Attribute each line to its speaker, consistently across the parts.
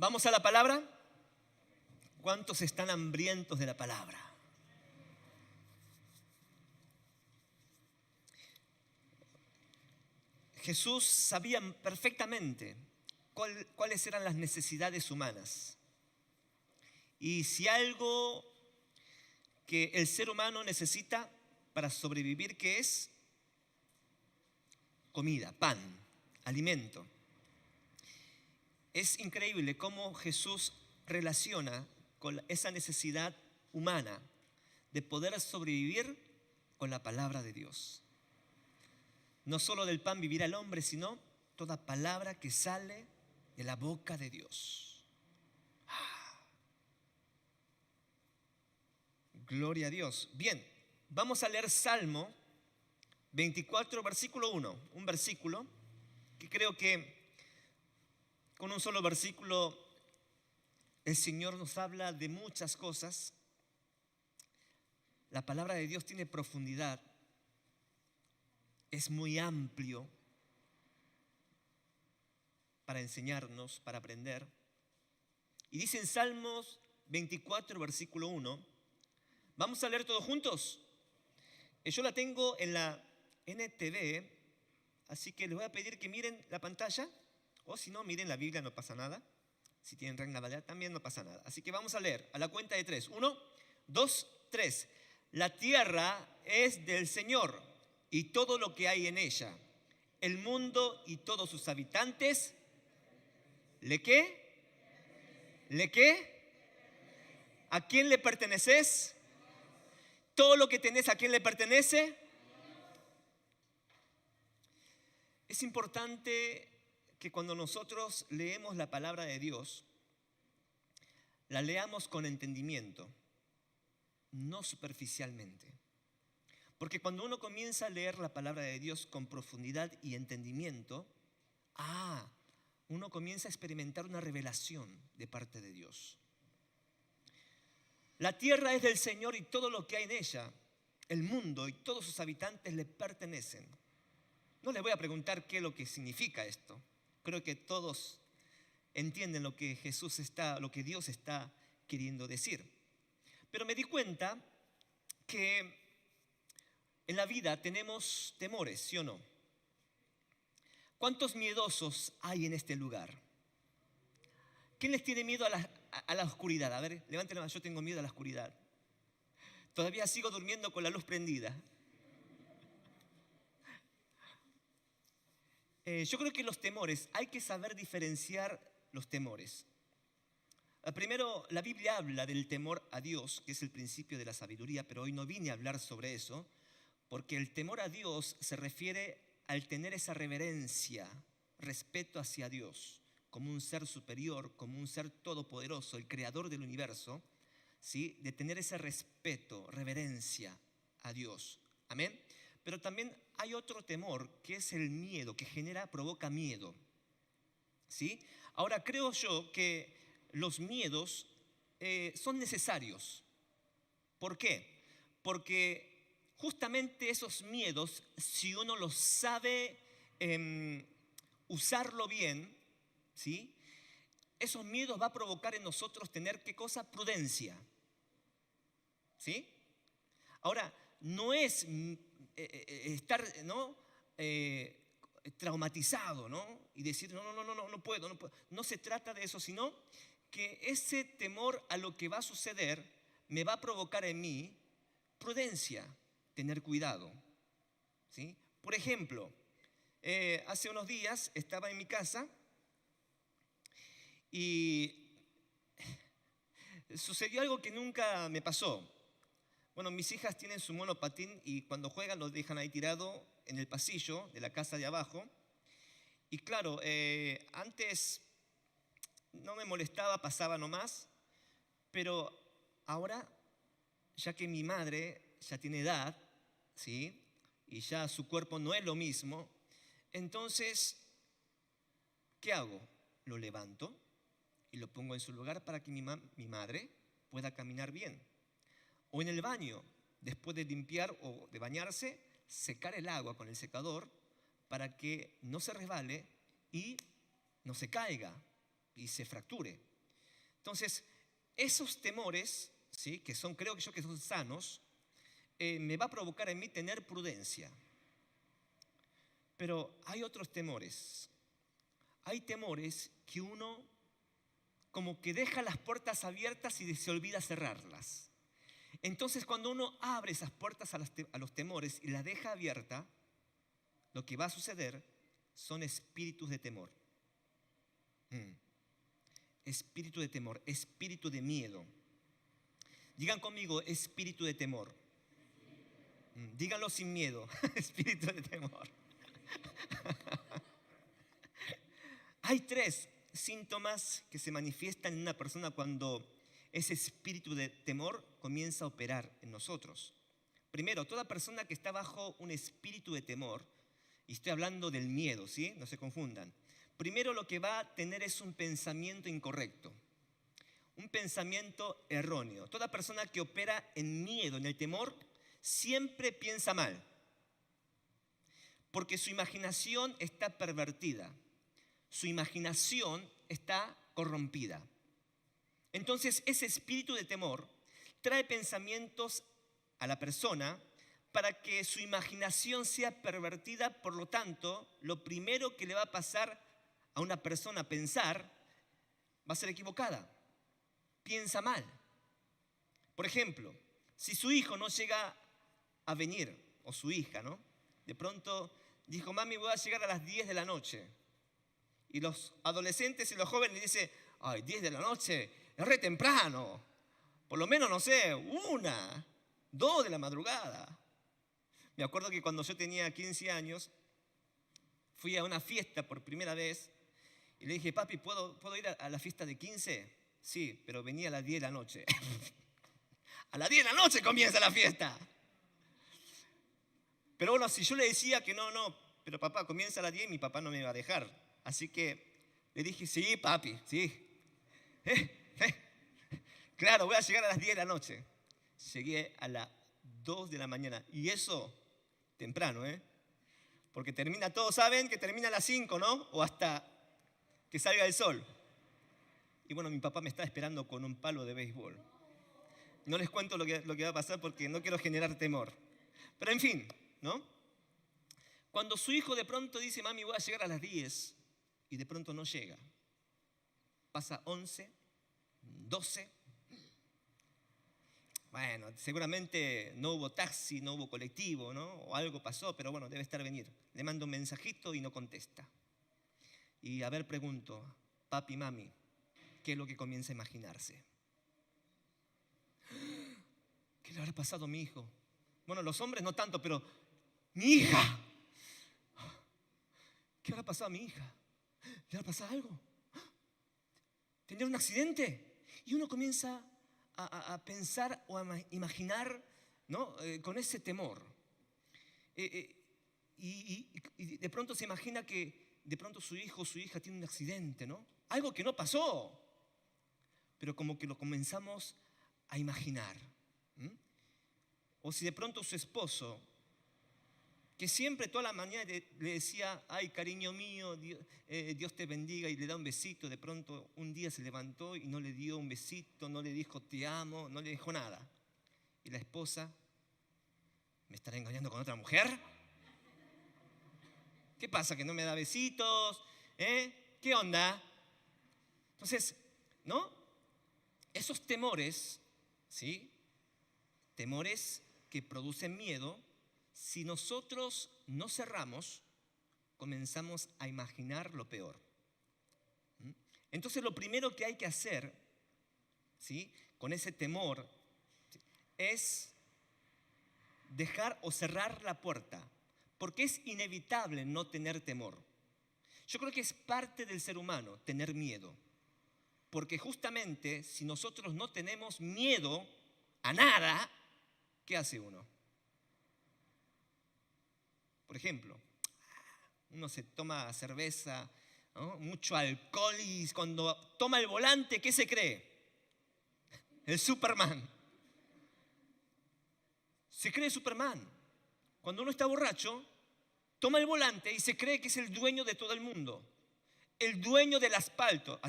Speaker 1: ¿Vamos a la palabra? ¿Cuántos están hambrientos de la palabra? Jesús sabía perfectamente cuáles eran las necesidades humanas. Y si algo que el ser humano necesita para sobrevivir, ¿qué es? Comida, pan, alimento. Es increíble cómo Jesús relaciona con esa necesidad humana de poder sobrevivir con la palabra de Dios. No solo del pan vivirá el hombre, sino toda palabra que sale de la boca de Dios. Gloria a Dios. Bien, vamos a leer Salmo 24, versículo 1. Un versículo que creo que con un solo versículo el Señor nos habla de muchas cosas. La palabra de Dios tiene profundidad. Es muy amplio para enseñarnos, para aprender. Y dice en Salmos 24, versículo 1. ¿Vamos a leer todos juntos? Yo la tengo en la NTV, así que les voy a pedir que miren la pantalla. O si no, miren la Biblia, no pasa nada. Si tienen Reina Valera, también no pasa nada. Así que vamos a leer a la cuenta de 3. 1, 2, 3. La tierra es del Señor y todo lo que hay en ella. El mundo y todos sus habitantes. ¿Le qué? ¿Le qué? ¿A quién le perteneces? ¿Todo lo que tenés a quién le pertenece? Es importante que cuando nosotros leemos la palabra de Dios, la leamos con entendimiento, no superficialmente. Porque cuando uno comienza a leer la palabra de Dios con profundidad y entendimiento, uno comienza a experimentar una revelación de parte de Dios. La tierra es del Señor y todo lo que hay en ella, el mundo y todos sus habitantes le pertenecen. No les voy a preguntar qué es lo que significa esto. Creo que todos entienden lo que lo que Dios está queriendo decir. Pero me di cuenta que en la vida tenemos temores, ¿sí o no? ¿Cuántos miedosos hay en este lugar? ¿Quién les tiene miedo a la oscuridad? A ver, levanten la mano. Yo tengo miedo a la oscuridad. Todavía sigo durmiendo con la luz prendida. Yo creo que los temores, hay que saber diferenciar los temores. Primero, la Biblia habla del temor a Dios, que es el principio de la sabiduría, pero hoy no vine a hablar sobre eso, porque el temor a Dios se refiere al tener esa reverencia, respeto hacia Dios, como un ser superior, como un ser todopoderoso, el creador del universo, ¿sí? De tener ese respeto, reverencia a Dios. Amén. Pero también hay otro temor que es el miedo, que provoca miedo. ¿Sí? Ahora creo yo que los miedos son necesarios. ¿Por qué? Porque justamente esos miedos, si uno los sabe usarlo bien, ¿sí? Esos miedos va a provocar en nosotros tener ¿qué cosa? Prudencia. ¿Sí? Ahora, no es estar traumatizado, ¿no? Y decir, no puedo. No se trata de eso, sino que ese temor a lo que va a suceder me va a provocar en mí prudencia, tener cuidado. ¿Sí? Por ejemplo, hace unos días estaba en mi casa y sucedió algo que nunca me pasó. Bueno, mis hijas tienen su monopatín y cuando juegan lo dejan ahí tirado en el pasillo de la casa de abajo. Y claro, antes no me molestaba, pasaba nomás, pero ahora, ya que mi madre ya tiene edad, ¿sí? Y ya su cuerpo no es lo mismo, entonces, ¿qué hago? Lo levanto y lo pongo en su lugar para que mi madre pueda caminar bien. O en el baño, después de limpiar o de bañarse, secar el agua con el secador para que no se resbale y no se caiga y se fracture. Entonces, esos temores, ¿sí? Que son, creo que yo que son sanos, me va a provocar en mí tener prudencia. Pero hay otros temores. Hay temores que uno como que deja las puertas abiertas y se olvida cerrarlas. Entonces, cuando uno abre esas puertas a los temores y las deja abierta, lo que va a suceder son espíritus de temor. Espíritu de temor, espíritu de miedo. Digan conmigo, espíritu de temor. Díganlo sin miedo, espíritu de temor. Hay 3 síntomas que se manifiestan en una persona cuando ese espíritu de temor comienza a operar en nosotros. Primero, toda persona que está bajo un espíritu de temor, y estoy hablando del miedo, ¿sí? No se confundan. Primero lo que va a tener es un pensamiento incorrecto, un pensamiento erróneo. Toda persona que opera en miedo, en el temor, siempre piensa mal, porque su imaginación está pervertida, su imaginación está corrompida. Entonces, ese espíritu de temor trae pensamientos a la persona para que su imaginación sea pervertida. Por lo tanto, lo primero que le va a pasar a una persona pensar va a ser equivocada. Piensa mal. Por ejemplo, si su hijo no llega a venir, o su hija, ¿no? De pronto dijo, mami, voy a llegar a las 10 de la noche. Y los adolescentes y los jóvenes le dicen, ay, 10 de la noche, es re temprano. Por lo menos, no sé, 1, 2 de la madrugada. Me acuerdo que cuando yo tenía 15 años, fui a una fiesta por primera vez y le dije, papi, ¿puedo ir a la fiesta de 15? Sí, pero venía a las 10 de la noche. A las 10 de la noche comienza la fiesta. Pero bueno, si yo le decía que no, pero papá, comienza a las 10, mi papá no me iba a dejar. Así que le dije, sí, papi, sí. Claro, voy a llegar a las 10 de la noche. Llegué a las 2 de la mañana. Y eso, temprano, porque termina, todos saben que termina a las 5, ¿no? O hasta que salga el sol. Y bueno, mi papá me está esperando con un palo de béisbol. No les cuento lo que va a pasar porque no quiero generar temor. Pero en fin, ¿no? Cuando su hijo de pronto dice, mami, voy a llegar a las 10, y de pronto no llega. Pasa 11, 12. Bueno, seguramente no hubo taxi, no hubo colectivo, ¿no? O algo pasó, pero bueno, debe estar venir. Le mando un mensajito y no contesta. Y a ver, pregunto, papi, mami, ¿qué es lo que comienza a imaginarse? ¿Qué le habrá pasado a mi hijo? Bueno, los hombres no tanto, pero mi hija. ¿Qué habrá pasado a mi hija? ¿Le habrá pasado algo? ¿Tendrá un accidente? Y uno comienza a pensar o a imaginar, ¿no? Con ese temor. Y de pronto se imagina que de pronto su hijo o su hija tiene un accidente, ¿no? Algo que no pasó, pero como que lo comenzamos a imaginar. O si de pronto su esposo, que siempre toda la mañana le decía, ay, cariño mío, Dios te bendiga, y le da un besito, de pronto un día se levantó y no le dio un besito, no le dijo te amo, no le dijo nada. Y la esposa, ¿me estará engañando con otra mujer? ¿Qué pasa, que no me da besitos? ¿Qué onda? Entonces, ¿no? Esos temores, ¿sí? Temores que producen miedo. Si nosotros no cerramos, comenzamos a imaginar lo peor. Entonces, lo primero que hay que hacer, ¿sí? Con ese temor, ¿sí? Es dejar o cerrar la puerta, porque es inevitable no tener temor. Yo creo que es parte del ser humano tener miedo, porque justamente si nosotros no tenemos miedo a nada, ¿qué hace uno? Por ejemplo, uno se toma cerveza, ¿no? Mucho alcohol, y cuando toma el volante, ¿qué se cree? El Superman. Se cree Superman. Cuando uno está borracho, toma el volante y se cree que es el dueño de todo el mundo, el dueño del asfalto.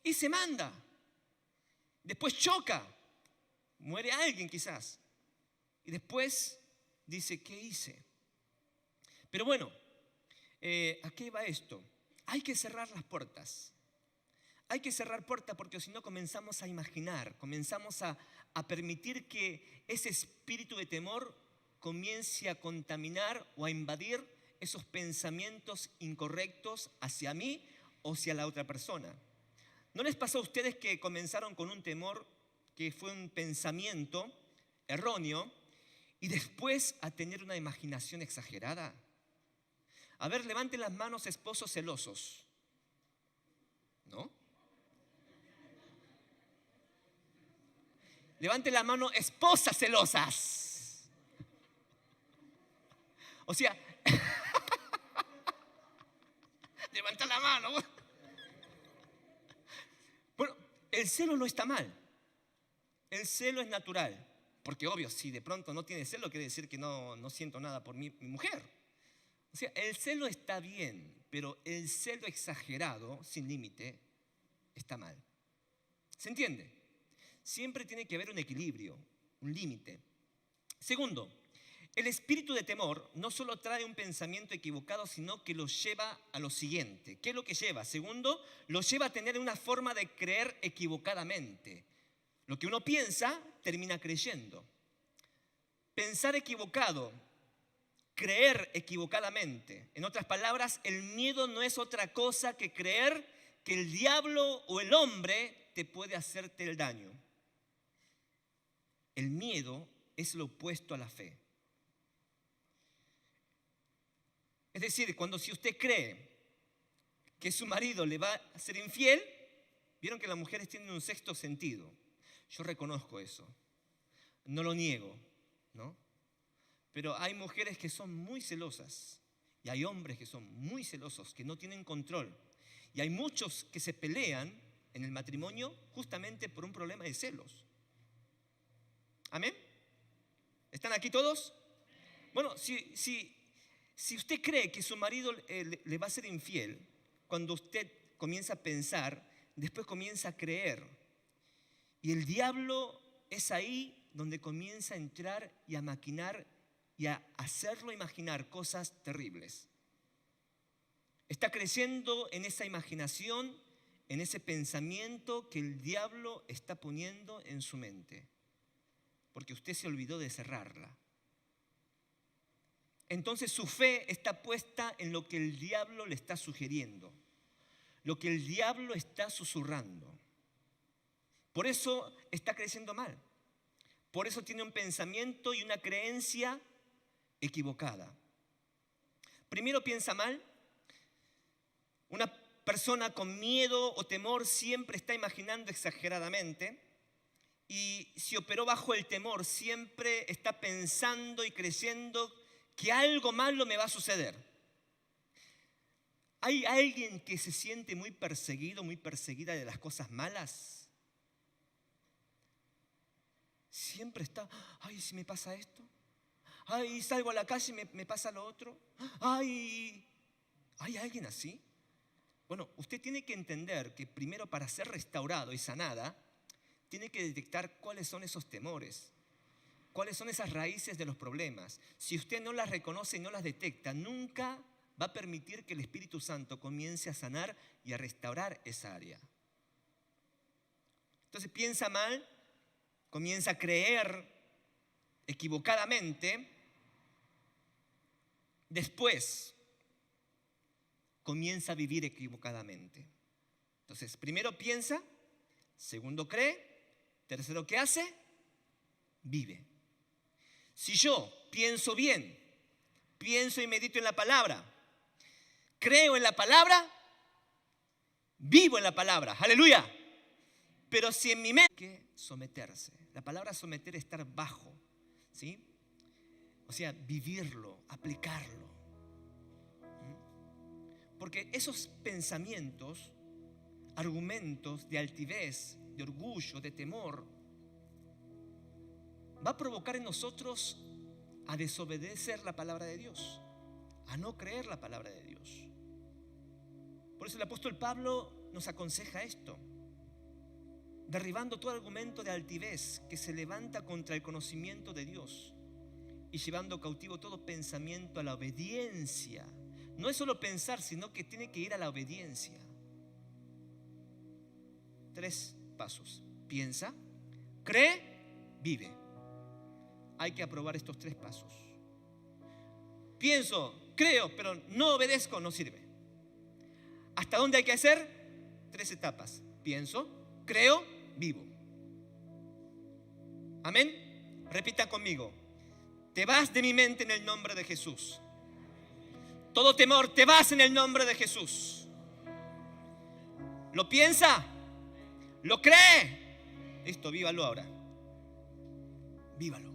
Speaker 1: y se manda. Después choca, muere alguien quizás. Y después dice, ¿qué hice? Pero bueno, ¿a qué va esto? Hay que cerrar las puertas. Hay que cerrar puertas porque si no comenzamos a imaginar, comenzamos a permitir que ese espíritu de temor comience a contaminar o a invadir esos pensamientos incorrectos hacia mí o hacia la otra persona. ¿No les pasó a ustedes que comenzaron con un temor que fue un pensamiento erróneo y después a tener una imaginación exagerada? A ver, levanten las manos esposos celosos. ¿No? Levanten la mano esposas celosas. O sea, levanta la mano. Bueno, el celo no está mal. El celo es natural. Porque obvio, si de pronto no tiene celo, quiere decir que no siento nada por mi mujer. O sea, el celo está bien, pero el celo exagerado, sin límite, está mal. ¿Se entiende? Siempre tiene que haber un equilibrio, un límite. Segundo, el espíritu de temor no solo trae un pensamiento equivocado, sino que lo lleva a lo siguiente. ¿Qué es lo que lleva? Segundo, lo lleva a tener una forma de creer equivocadamente. Lo que uno piensa, termina creyendo. Pensar equivocado, creer equivocadamente. En otras palabras, el miedo no es otra cosa que creer que el diablo o el hombre te puede hacerte el daño. El miedo es lo opuesto a la fe. Es decir, si usted cree que su marido le va a ser infiel, vieron que las mujeres tienen un sexto sentido. Yo reconozco eso, no lo niego, ¿no? Pero hay mujeres que son muy celosas y hay hombres que son muy celosos, que no tienen control. Y hay muchos que se pelean en el matrimonio justamente por un problema de celos. ¿Amén? ¿Están aquí todos? Bueno, si usted cree que su marido le va a ser infiel, cuando usted comienza a pensar, después comienza a creer. Y el diablo es ahí donde comienza a entrar y a maquinar y a hacerlo imaginar cosas terribles. Está creciendo en esa imaginación, en ese pensamiento que el diablo está poniendo en su mente. Porque usted se olvidó de cerrarla. Entonces su fe está puesta en lo que el diablo le está sugiriendo, lo que el diablo está susurrando. Por eso está creciendo mal. Por eso tiene un pensamiento y una creencia equivocada. Primero piensa mal. Una persona con miedo o temor siempre está imaginando exageradamente. Y si operó bajo el temor, siempre está pensando y creyendo que algo malo me va a suceder. ¿Hay alguien que se siente muy perseguido, muy perseguida de las cosas malas? Siempre está, ay, si me pasa esto. Ay, salgo a la calle y me pasa lo otro. Ay, ¿hay alguien así? Bueno, usted tiene que entender que primero para ser restaurado y sanada, tiene que detectar cuáles son esos temores, cuáles son esas raíces de los problemas. Si usted no las reconoce y no las detecta, nunca va a permitir que el Espíritu Santo comience a sanar y a restaurar esa área. Entonces piensa mal, comienza a creer equivocadamente, después comienza a vivir equivocadamente. Entonces, primero piensa, segundo cree, tercero, ¿qué hace? Vive. Si yo pienso bien, pienso y medito en la palabra, creo en la palabra, vivo en la palabra. ¡Aleluya! Pero si en mi mente hay que someterse. La palabra someter es estar bajo, ¿sí? O sea, vivirlo, aplicarlo. Porque esos pensamientos, argumentos de altivez, de orgullo, de temor, va a provocar en nosotros a desobedecer la palabra de Dios, a no creer la palabra de Dios. Por eso el apóstol Pablo nos aconseja esto. derribando todo argumento de altivez que se levanta contra el conocimiento de Dios y llevando cautivo todo pensamiento a la obediencia. No es solo pensar, sino que tiene que ir a la obediencia. 3 pasos. Piensa, cree, vive. Hay que aprobar estos 3 pasos. Pienso, creo, pero no obedezco, no sirve. ¿Hasta dónde hay que hacer? 3 etapas. Pienso, creo, vivo. Amén. Repita conmigo. Te vas de mi mente en el nombre de Jesús. Todo temor, te vas en el nombre de Jesús. ¿Lo piensa? ¿Lo cree? Listo, vívalo ahora. Vívalo.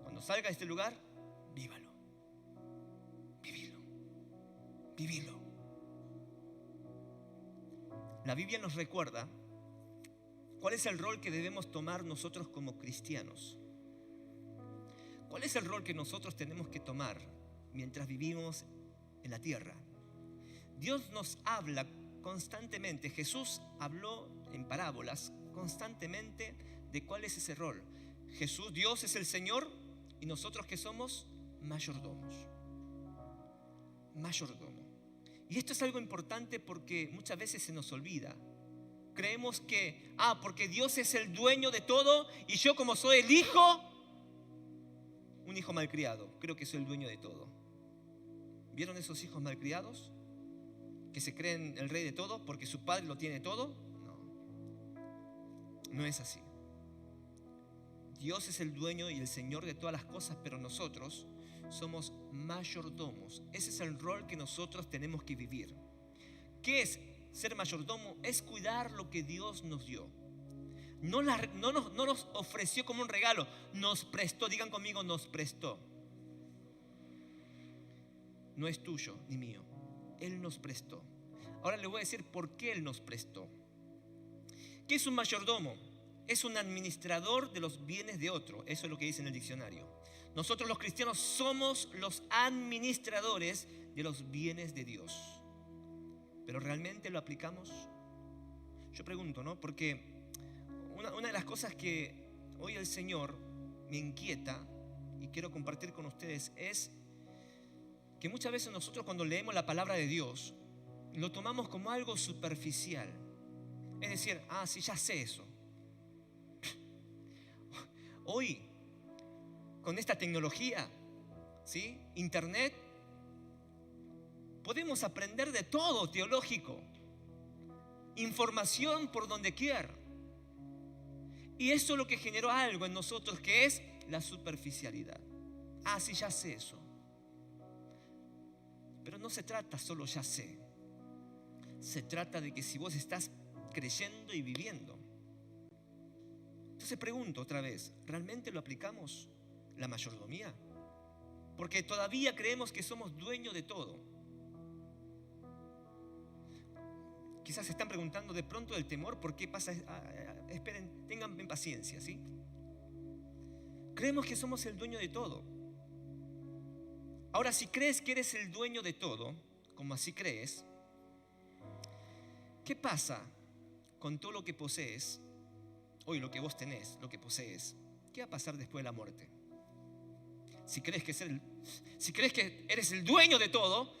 Speaker 1: Cuando salga de este lugar, vívalo. Vivilo. Vivilo. La Biblia nos recuerda cuál es el rol que debemos tomar nosotros como cristianos. ¿Cuál es el rol que nosotros tenemos que tomar mientras vivimos en la tierra? Dios nos habla constantemente. Jesús habló en parábolas constantemente de cuál es ese rol. Jesús, Dios es el Señor, y nosotros que somos mayordomos. Mayordomo. Y esto es algo importante porque muchas veces se nos olvida. Creemos que, porque Dios es el dueño de todo y yo como soy el hijo, un hijo malcriado, creo que soy el dueño de todo. ¿Vieron esos hijos malcriados? Que se creen el rey de todo porque su padre lo tiene todo. No es así. Dios es el dueño y el Señor de todas las cosas, pero nosotros somos mayordomos. Ese es el rol que nosotros tenemos que vivir. ¿Qué es ser mayordomo? Es cuidar lo que Dios nos dio. No nos ofreció como un regalo, nos prestó. Digan conmigo, nos prestó. No es tuyo ni mío. Él nos prestó. Ahora le voy a decir por qué Él nos prestó. ¿Qué es un mayordomo? Es un administrador de los bienes de otro. Eso es lo que dice en el diccionario. Nosotros los cristianos somos los administradores de los bienes de Dios. ¿Pero realmente lo aplicamos? Yo pregunto, ¿no? Porque una de las cosas que hoy el Señor me inquieta y quiero compartir con ustedes es que muchas veces nosotros cuando leemos la palabra de Dios lo tomamos como algo superficial. Es decir, sí, ya sé eso. Hoy, con esta tecnología, ¿sí? Internet, podemos aprender de todo teológico, información por donde quiera. Y eso es lo que generó algo en nosotros, que es la superficialidad. Sí, ya sé eso. Pero no se trata solo ya sé. Se trata de que si vos estás creyendo y viviendo. Entonces pregunto otra vez, ¿realmente lo aplicamos la mayordomía? Porque todavía creemos que somos dueños de todo. Quizás se están preguntando de pronto del temor, ¿por qué pasa? Esperen, tengan paciencia, ¿sí? Creemos que somos el dueño de todo. Ahora, si crees que eres el dueño de todo, como así crees, ¿qué pasa con todo lo que posees? Hoy lo que vos tenés, lo que posees, ¿qué va a pasar después de la muerte? Si crees que eres el dueño de todo,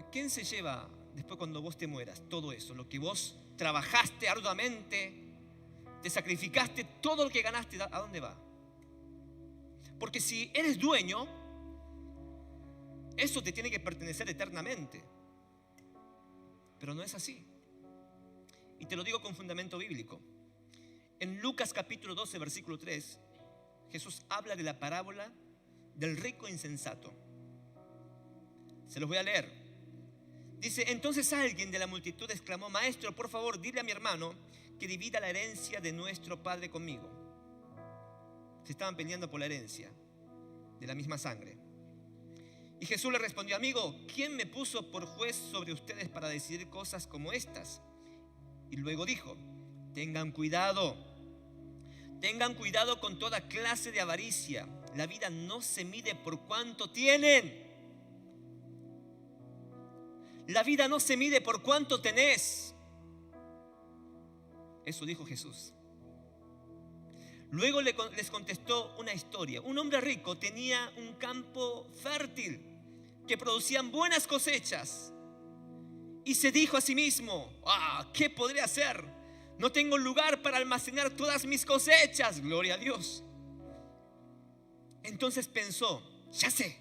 Speaker 1: ¿quién se lleva después cuando vos te mueras? Todo eso, lo que vos trabajaste arduamente, te sacrificaste, todo lo que ganaste, ¿a dónde va? Porque si eres dueño, eso te tiene que pertenecer eternamente. Pero no es así. Y te lo digo con fundamento bíblico. En Lucas capítulo 12, versículo 3, Jesús habla de la parábola del rico insensato. Se los voy a leer. Dice, entonces alguien de la multitud exclamó, Maestro, por favor, dile a mi hermano que divida la herencia de nuestro padre conmigo. Se estaban peleando por la herencia de la misma sangre. Y Jesús le respondió, amigo, ¿quién me puso por juez sobre ustedes para decidir cosas como estas? Y luego dijo, tengan cuidado con toda clase de avaricia. La vida no se mide por cuánto tienen. La vida no se mide por cuánto tenés. Eso dijo Jesús. Luego les contestó una historia. Un hombre rico tenía un campo fértil que producían buenas cosechas. Y se dijo a sí mismo: ¿qué podré hacer? No tengo lugar para almacenar todas mis cosechas. Gloria a Dios. Entonces pensó: ya sé,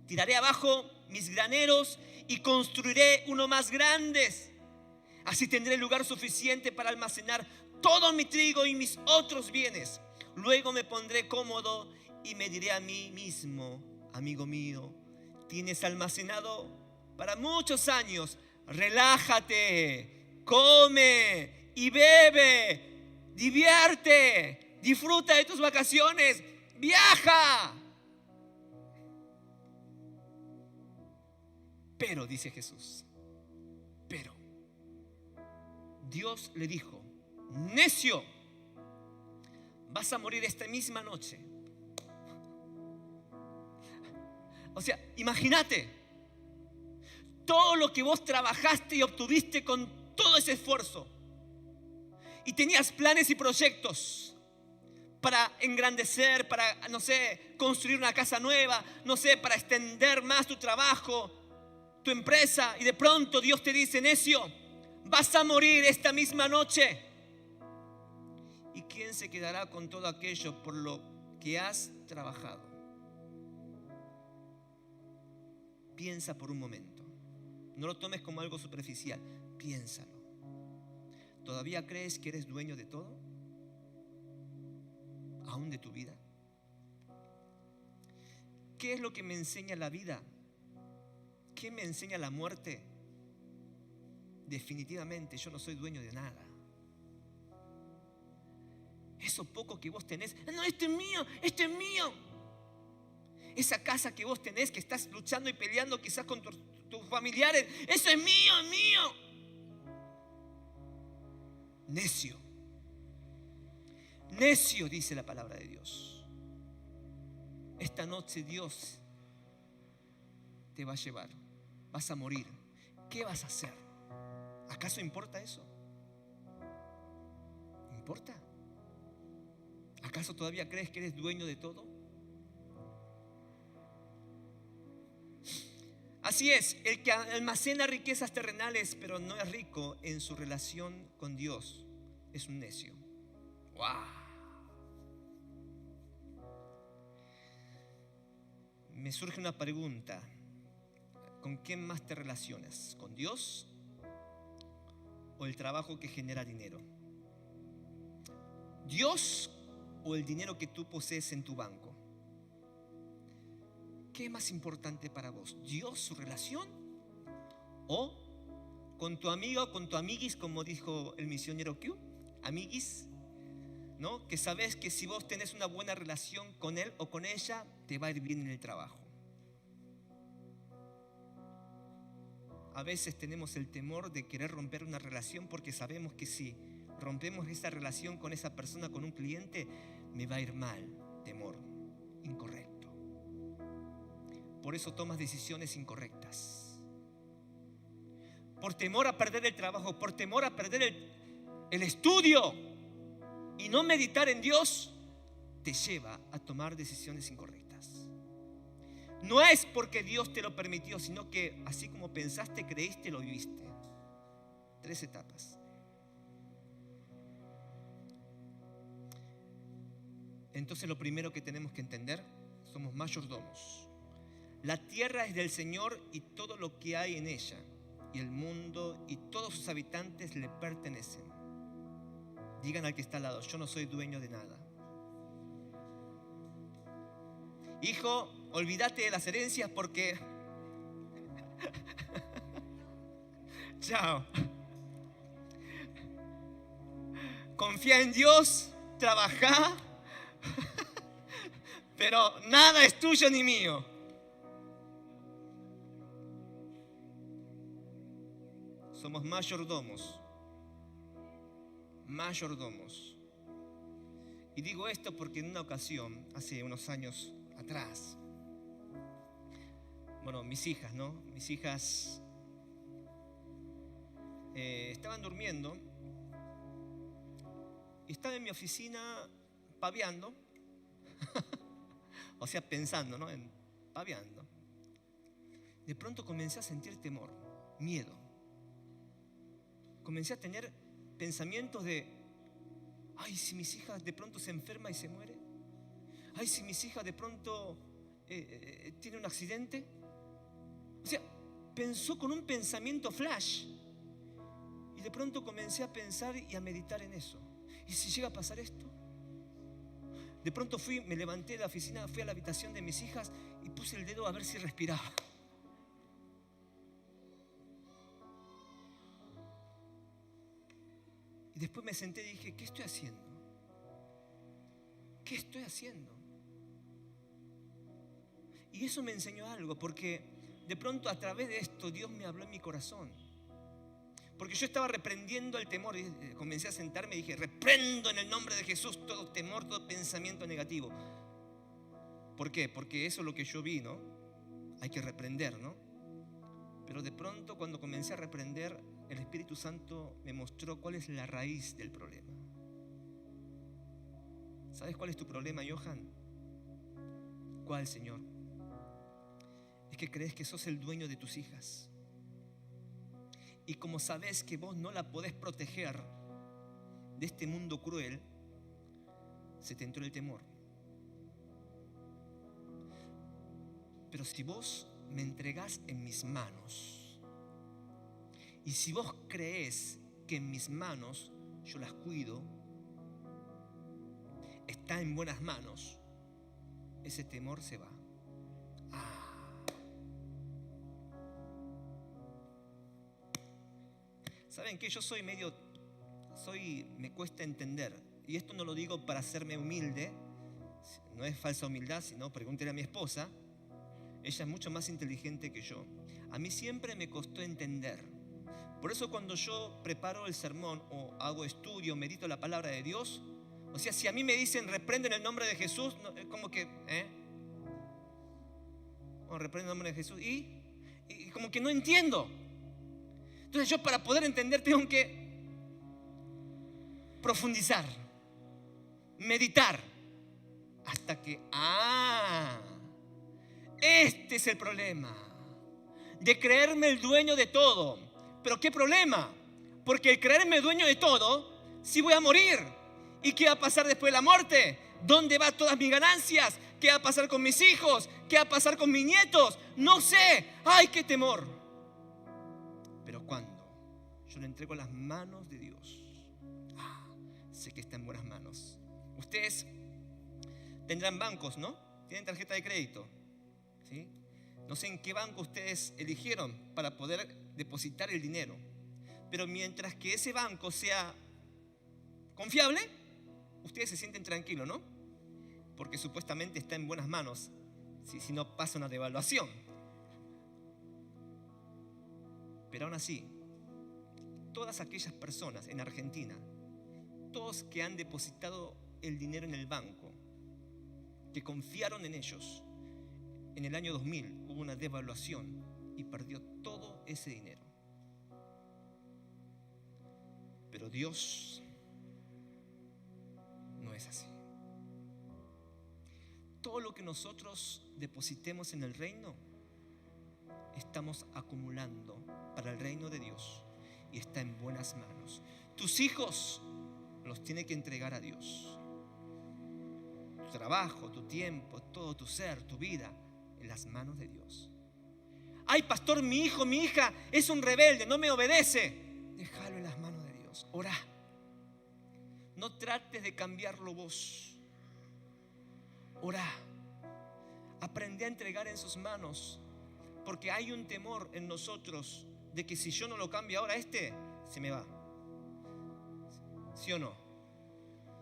Speaker 1: tiraré abajo mis graneros y construiré uno más grandes. Así tendré lugar suficiente para almacenar todo mi trigo y mis otros bienes. Luego me pondré cómodo y me diré a mí mismo: amigo mío, tienes almacenado para muchos años. Relájate, come y bebe, divierte, disfruta de tus vacaciones, viaja. Pero, dice Jesús, pero Dios le dijo: necio, vas a morir esta misma noche. O sea, imagínate todo lo que vos trabajaste y obtuviste con todo ese esfuerzo, y tenías planes y proyectos para engrandecer, para, no sé, construir una casa nueva, no sé, para extender más tu trabajo, tu empresa, y de pronto Dios te dice: necio, vas a morir esta misma noche. ¿Y quién se quedará con todo aquello por lo que has trabajado? Piensa por un momento. No lo tomes como algo superficial. Piénsalo. ¿Todavía crees que eres dueño de todo? ¿Aún de tu vida? ¿Qué es lo que me enseña la vida? ¿Qué me enseña la muerte? Definitivamente yo no soy dueño de nada. Eso poco que vos tenés: no, esto es mío, esto es mío. Esa casa que vos tenés, que estás luchando y peleando quizás con tus familiares: eso es mío, es mío. Necio. Necio, dice la palabra de Dios. Esta noche Dios te va a llevar. Vas a morir. ¿Qué vas a hacer? ¿Acaso importa eso? ¿Importa? ¿Acaso todavía crees que eres dueño de todo? Así es, el que almacena riquezas terrenales pero no es rico en su relación con Dios es un necio. ¡Wow! Me surge una pregunta: ¿con quién más te relacionas? ¿Con Dios o el trabajo que genera dinero? ¿Dios o el dinero que tú posees en tu banco? ¿Qué es más importante para vos? ¿Dios, su relación? ¿O con tu amigo o con tu amiguis, como dijo el misionero Q? Amiguis, ¿no? Que sabes que si vos tenés una buena relación con él o con ella, te va a ir bien en el trabajo. A veces tenemos el temor de querer romper una relación porque sabemos que si rompemos esa relación con esa persona, con un cliente, me va a ir mal. Temor incorrecto. Por eso tomas decisiones incorrectas. Por temor a perder el trabajo, por temor a perder el estudio, y no meditar en Dios te lleva a tomar decisiones incorrectas. No es porque Dios te lo permitió, sino que así como pensaste, creíste, lo viviste. 3 etapas. Entonces lo primero que tenemos que entender: somos mayordomos. La tierra es del Señor y todo lo que hay en ella, y el mundo y todos sus habitantes le pertenecen. Digan al que está al lado: yo no soy dueño de nada. Hijo, olvídate de las herencias porque chao. Confía en Dios, trabaja, pero nada es tuyo ni mío. Somos mayordomos. Mayordomos. Y digo esto porque en una ocasión, hace unos años atrás, bueno, mis hijas, ¿no? Mis hijas estaban durmiendo Y estaba en mi oficina paviando, o sea, pensando, ¿no? Paviando. De pronto comencé a sentir temor, miedo. Comencé a tener pensamientos de, ay, si mis hijas de pronto se enferma y se muere. Ay, si mis hijas de pronto tiene un accidente. O sea, pensó con un pensamiento flash. Y de pronto comencé a pensar y a meditar en eso. ¿Y si llega a pasar esto? De pronto me levanté de la oficina, fui a la habitación de mis hijas y puse el dedo a ver si respiraba. Y después me senté y dije, ¿qué estoy haciendo? ¿Qué estoy haciendo? Y eso me enseñó algo, porque de pronto a través de esto Dios me habló en mi corazón. Porque yo estaba reprendiendo el temor y comencé a sentarme y dije, reprendo en el nombre de Jesús todo temor, todo pensamiento negativo. ¿Por qué? Porque eso es lo que yo vi, ¿no? Hay que reprender, ¿no? Pero de pronto cuando comencé a reprender, el Espíritu Santo me mostró cuál es la raíz del problema. ¿Sabes cuál es tu problema, Johan? ¿Cuál, Señor? Es que crees que sos el dueño de tus hijas. Y como sabes que vos no la podés proteger de este mundo cruel, se te entró el temor. Pero si vos me entregás en mis manos, y si vos creés que en mis manos yo las cuido, está en buenas manos, ese temor se va. ¿Saben qué? Yo me cuesta entender. Y esto no lo digo para hacerme humilde. No es falsa humildad, sino pregúntele a mi esposa. Ella es mucho más inteligente que yo. A mí siempre me costó entender. Por eso cuando yo preparo el sermón o hago estudio, medito la palabra de Dios, o sea, si a mí me dicen reprende en el nombre de Jesús, no, es como que, reprende en el nombre de Jesús. Y como que no entiendo. Entonces yo para poder entender tengo que profundizar, meditar, hasta que, este es el problema, de creerme el dueño de todo. ¿Pero qué problema? Porque el creerme dueño de todo, sí voy a morir. ¿Y qué va a pasar después de la muerte? ¿Dónde van todas mis ganancias? ¿Qué va a pasar con mis hijos? ¿Qué va a pasar con mis nietos? No sé. ¡Ay, qué temor! Pero cuando yo le entrego las manos de Dios, sé que está en buenas manos. Ustedes tendrán bancos, ¿no? Tienen tarjeta de crédito, ¿sí? No sé en qué banco ustedes eligieron para poder depositar el dinero, pero mientras que ese banco sea confiable, ustedes se sienten tranquilos, ¿no? Porque supuestamente está en buenas manos, si no pasa una devaluación. Pero aún así, todas aquellas personas en Argentina, todos que han depositado el dinero en el banco, que confiaron en ellos, en el año 2000 hubo una devaluación y perdió todo ese dinero. Pero Dios no es así. Todo lo que nosotros depositemos en el reino, estamos acumulando para el reino de Dios y está en buenas manos. Tus hijos los tiene que entregar a Dios. Tu trabajo, tu tiempo, todo tu ser, tu vida, en las manos de Dios. Ay, pastor, mi hijo, mi hija es un rebelde, no me obedece. Déjalo en las manos de Dios. Orá. No trates de cambiarlo vos. Orá. Aprende a entregar en sus manos. Porque hay un temor en nosotros de que si yo no lo cambio ahora, se me va. ¿Sí o no?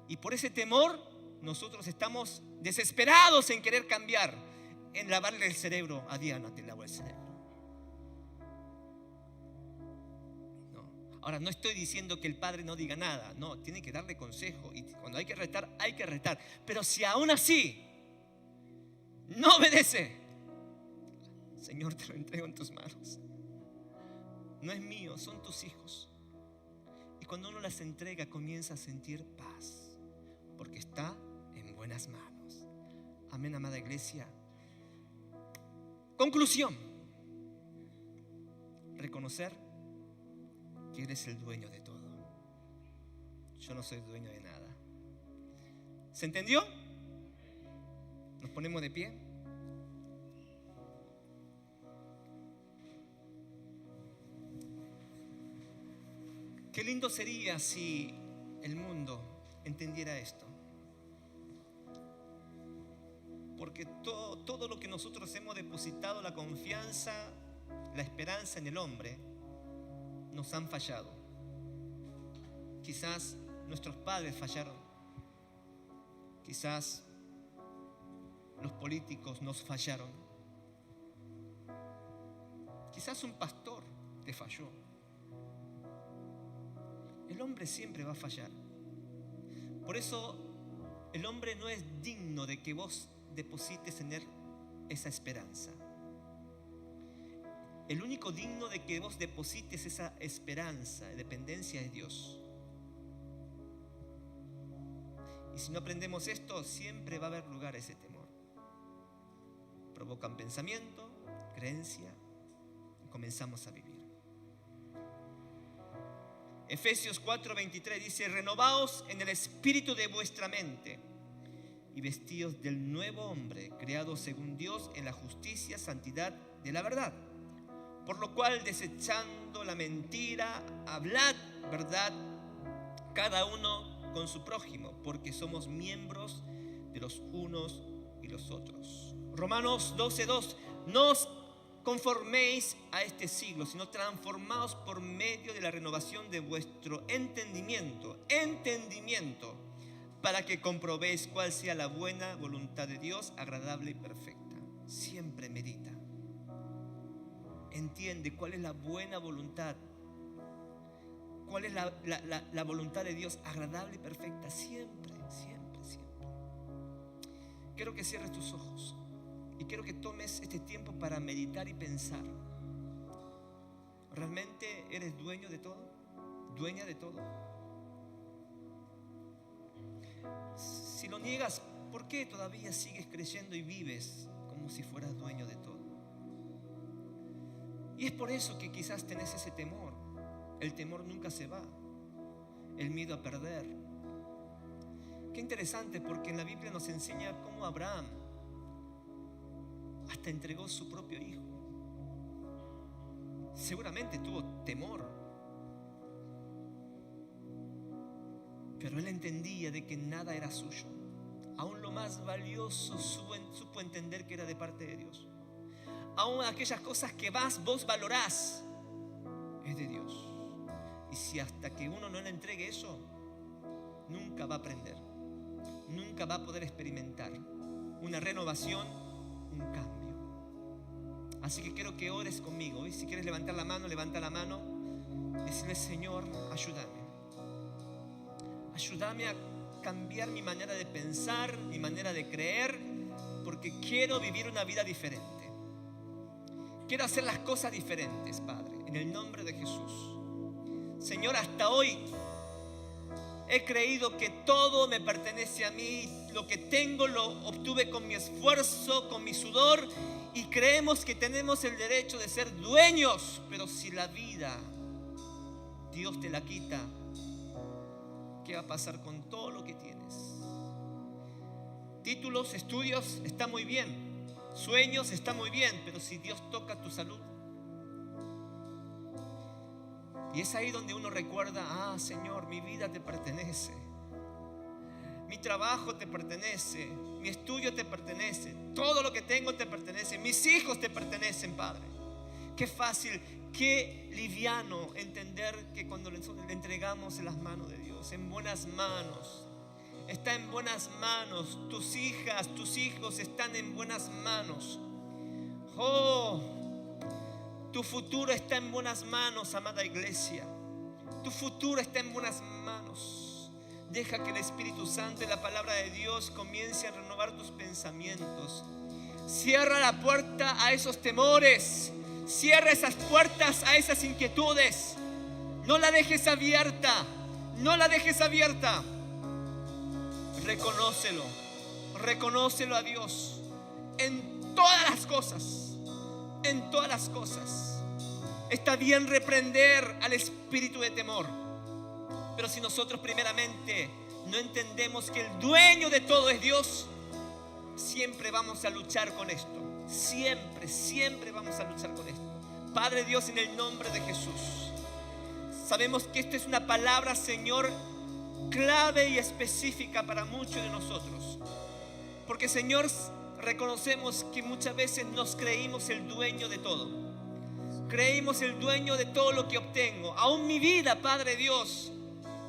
Speaker 1: Y por ese temor nosotros estamos desesperados en querer cambiar, en lavarle el cerebro. A Diana te lavo el cerebro. No. Ahora, no estoy diciendo que el padre no diga nada. No, tiene que darle consejo. Y cuando hay que retar, hay que retar. Pero si aún así no obedece, Señor, te lo entrego en tus manos. No es mío, son tus hijos. Y cuando uno las entrega comienza a sentir paz, porque está en buenas manos. Amén, amada iglesia. Conclusión: reconocer que eres el dueño de todo. Yo no soy dueño de nada. ¿Se entendió? Nos ponemos de pie. Qué lindo sería si el mundo entendiera esto. Porque todo lo que nosotros hemos depositado, la confianza, la esperanza en el hombre, nos han fallado. Quizás nuestros padres fallaron. Quizás los políticos nos fallaron. Quizás un pastor te falló. El hombre siempre va a fallar. Por eso el hombre no es digno de que vos deposites en él esa esperanza. El único digno de que vos deposites esa esperanza, dependencia, es Dios. Y si no aprendemos esto, siempre va a haber lugar a ese temor. Provocan pensamiento, creencia, y comenzamos a vivir. Efesios 4:23 dice: renovaos en el espíritu de vuestra mente y vestíos del nuevo hombre, creado según Dios en la justicia, santidad de la verdad. Por lo cual, desechando la mentira, hablad verdad cada uno con su prójimo, porque somos miembros de los unos y los otros. Romanos 12:2: no os conforméis a este siglo, sino transformaos por medio de la renovación de vuestro entendimiento, para que comprobéis cuál sea la buena voluntad de Dios, agradable y perfecta. Siempre medita. Entiende cuál es la buena voluntad. ¿Cuál es la voluntad de Dios agradable y perfecta? Siempre, siempre, siempre. Quiero que cierres tus ojos y quiero que tomes este tiempo para meditar y pensar. ¿Realmente eres dueño de todo? ¿Dueña de todo? Si lo niegas, ¿por qué todavía sigues creyendo y vives como si fueras dueño de todo? Y es por eso que quizás tenés ese temor. El temor nunca se va. El miedo a perder. Qué interesante, porque en la Biblia nos enseña cómo Abraham hasta entregó su propio hijo. Seguramente tuvo temor, pero él entendía de que nada era suyo. Aún lo más valioso supo entender que era de parte de Dios. Aún aquellas cosas que más vos valorás es de Dios. Y si hasta que uno no le entregue eso, nunca va a aprender, nunca va a poder experimentar una renovación, un cambio. Así que quiero que ores conmigo. Y si quieres levantar la mano, levanta la mano. Decirle: Señor, ayúdame. Ayúdame a cambiar mi manera de pensar, mi manera de creer, porque quiero vivir una vida diferente. Quiero hacer las cosas diferentes, Padre, en el nombre de Jesús. Señor, hasta hoy he creído que todo me pertenece a mí. Lo que tengo lo obtuve con mi esfuerzo, con mi sudor. Y creemos que tenemos el derecho de ser dueños. Pero si la vida Dios te la quita, ¿qué va a pasar con todo lo que tienes? Títulos, estudios, está muy bien. Sueños, está muy bien. Pero si Dios toca tu salud, y es ahí donde uno recuerda: Señor, mi vida te pertenece, mi trabajo te pertenece, mi estudio te pertenece, todo lo que tengo te pertenece, mis hijos te pertenecen, Padre. Qué fácil, qué liviano entender que cuando le entregamos en las manos de Dios, en buenas manos, está en buenas manos. Tus hijas, tus hijos están en buenas manos. Tu futuro está en buenas manos, amada iglesia. Tu futuro está en buenas manos. Deja que el Espíritu Santo y la palabra de Dios comience a renovar tus pensamientos. Cierra la puerta a esos temores. Cierra esas puertas a esas inquietudes. No la dejes abierta. No la dejes abierta. Reconócelo. Reconócelo a Dios en todas las cosas. En todas las cosas. Está bien reprender al espíritu de temor. Pero si nosotros primeramente no entendemos que el dueño de todo es Dios, siempre vamos a luchar con esto. Siempre vamos a luchar con esto. Padre Dios, en el nombre de Jesús, sabemos que esta es una palabra, Señor, clave y específica para muchos de nosotros. Porque, Señor, reconocemos que muchas veces nos creímos el dueño de todo. Creímos el dueño de todo lo que obtengo. Aún mi vida, Padre Dios.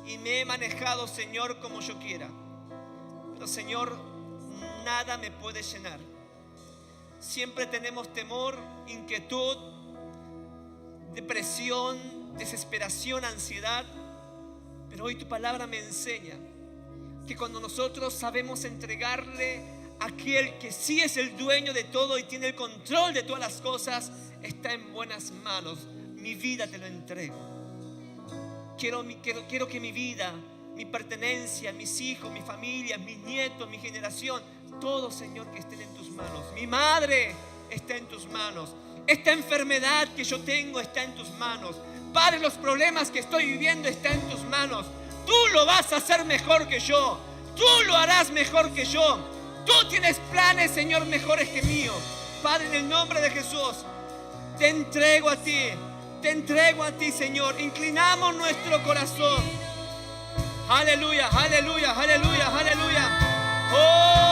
Speaker 1: Y me he manejado, Señor, como yo quiera. Pero, Señor, nada me puede llenar. Siempre tenemos temor, inquietud, depresión, desesperación, ansiedad. Pero hoy tu palabra me enseña que cuando nosotros sabemos entregarle a aquel que sí es el dueño de todo y tiene el control de todas las cosas, está en buenas manos. Mi vida te lo entrego. Quiero que mi vida, mi pertenencia, mis hijos, mi familia, mis nietos, mi generación, todo, Señor, que estén en tus manos. Mi madre está en tus manos. Esta enfermedad que yo tengo está en tus manos. Padre, los problemas que estoy viviendo están en tus manos. Tú lo vas a hacer mejor que yo. Tú lo harás mejor que yo. Tú tienes planes, Señor, mejores que míos. Padre, en el nombre de Jesús, te entrego a ti. Te entrego a ti, Señor. Inclinamos nuestro corazón. Aleluya, aleluya, aleluya, aleluya. Oh.